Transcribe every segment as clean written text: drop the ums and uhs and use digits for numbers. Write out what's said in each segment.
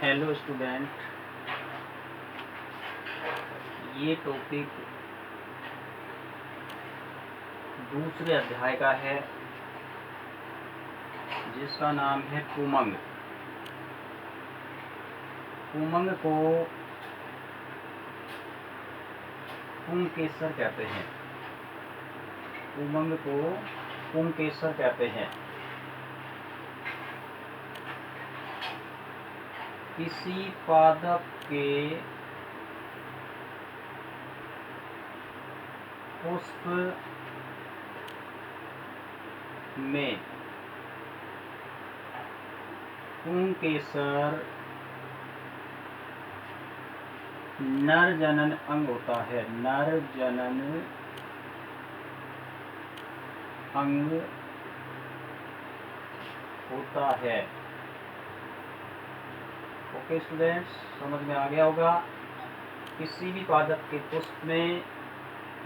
Hello student, ये topic दूसरे अध्याय का है जिसका नाम है पुमंग। पुमंग को पुंकेसर कहते हैं। पुमंग को पुंकेसर कहते हैं। किसी पादप के पुष्प में पुंकेसर नर जनन अंग होता है। नर जनन अंग होता है। ओके स्टूडेंट्स, समझ में आ गया होगा। किसी भी पादप के पुष्प में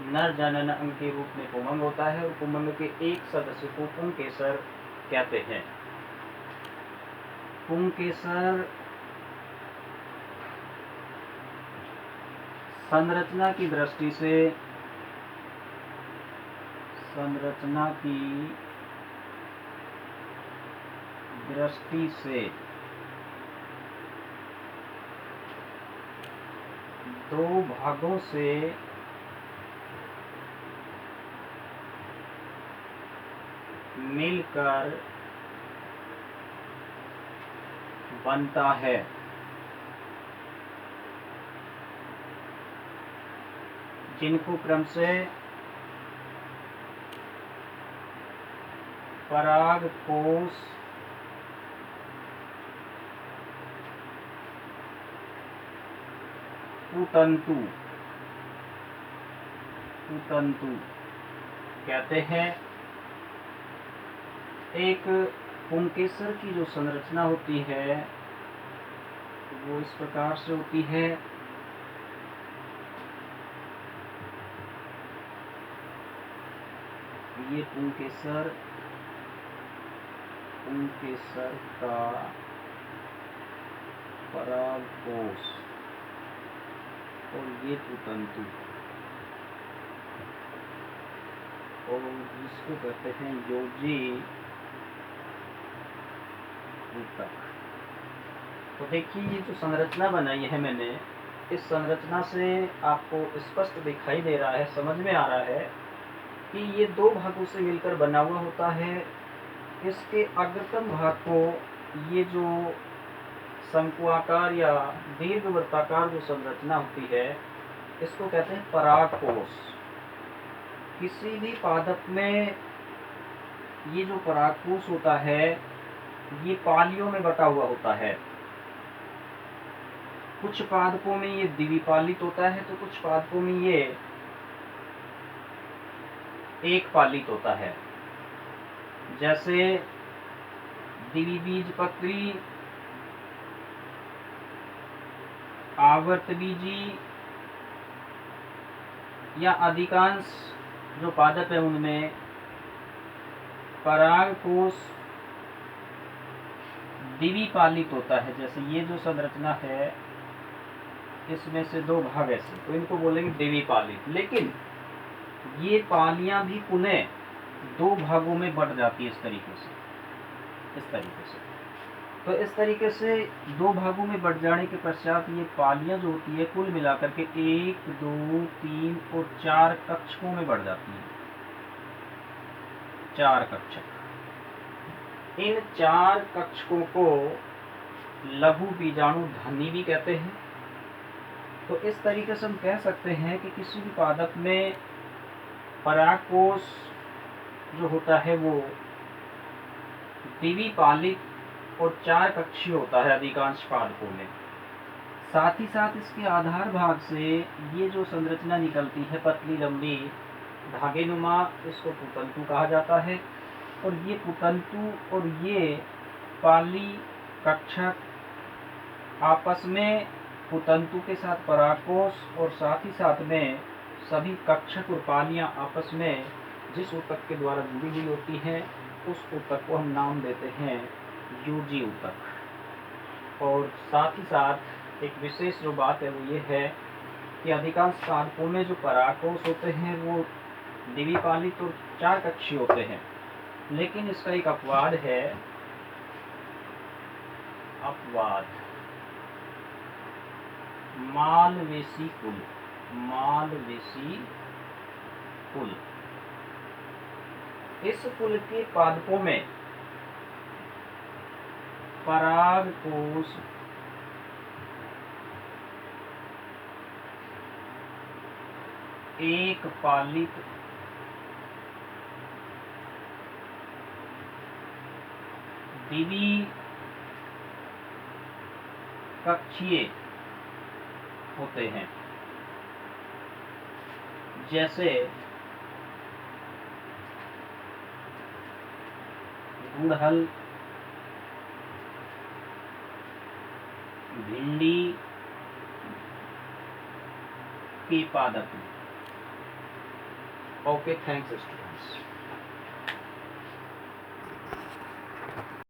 नर जनन अंग के रूप में पुमंग होता है और पुमंग के एक सदस्य को पुंकेसर कहते हैं। पुंकेसर संरचना की दृष्टि से दो भागों से मिलकर बनता है। जिनको क्रमशः परागकोश, पुतंतु कहते हैं। एक पुंकेसर की जो संरचना होती है वो इस प्रकार से होती है। ये पुंकेसर का परागकोश और ये पुतंतु, और जिसको कहते हैं योजी ऊतक। तो देखिए, ये जो संरचना बनाई है मैंने, इस संरचना से आपको स्पष्ट दिखाई दे रहा है, समझ में आ रहा है कि ये दो भागों से मिलकर बना हुआ होता है। इसके अग्रतम भाग को ये जो शंकुआकार या दीर्घवृत्ताकार जो संरचना होती है इसको कहते हैं परागकोश। किसी भी पादप में ये जो परागकोश होता है ये पालियों में बटा हुआ होता है। कुछ पादपों में ये द्विपालित होता है तो कुछ पादपों में ये एक पालित होता है। जैसे द्विबीजपत्री, आवर्तबीजी या अधिकांश जो पादप है उनमें परागकोश द्विपालित होता है। जैसे ये जो संरचना है इसमें से दो भाग ऐसे, तो इनको बोलेंगे द्विपालित। लेकिन ये पालियां भी पुनः दो भागों में बट जाती है इस तरीके से। तो इस तरीके से दो भागों में बट जाने के पश्चात ये पालियां जो होती है कुल मिलाकर के 1, 2, 3 और 4 कक्षकों में बढ़ जाती है। 4 कक्षक। इन 4 कक्षकों को लघु बीजाणु धनी भी कहते हैं। तो इस तरीके से हम कह सकते हैं कि किसी भी पादप में परागकोश जो होता है वो द्विपालित और 4 कक्षीय होता है अधिकांश पादपों में। साथ ही साथ इसके आधार भाग से ये जो संरचना निकलती है पतली लंबी धागेनुमा, इसको पुतंतु कहा जाता है। और ये पुतंतु और ये पाली कक्षक आपस में, पुतंतु के साथ परागकोश और साथ ही साथ में सभी कक्षक और पालियां आपस में जिस ऊतक के द्वारा जुड़ी हुई होती हैं उस ऊतक को हम नाम देते हैं यूजी ऊतक। और साथ ही साथ एक विशेष जो बात है वो ये है कि अधिकांश पादपों में जो परागकोश होते हैं वो द्विपालित और चार कक्षी होते हैं, लेकिन इसका एक अपवाद है। अपवाद मालवेसी कुल। मालवेसी कुल, इस कुल के पादपों में परागकोश एक पालित द्विकक्षीय होते हैं, जैसे गुड़हल, भिंडी के पादप। Okay, thanks students.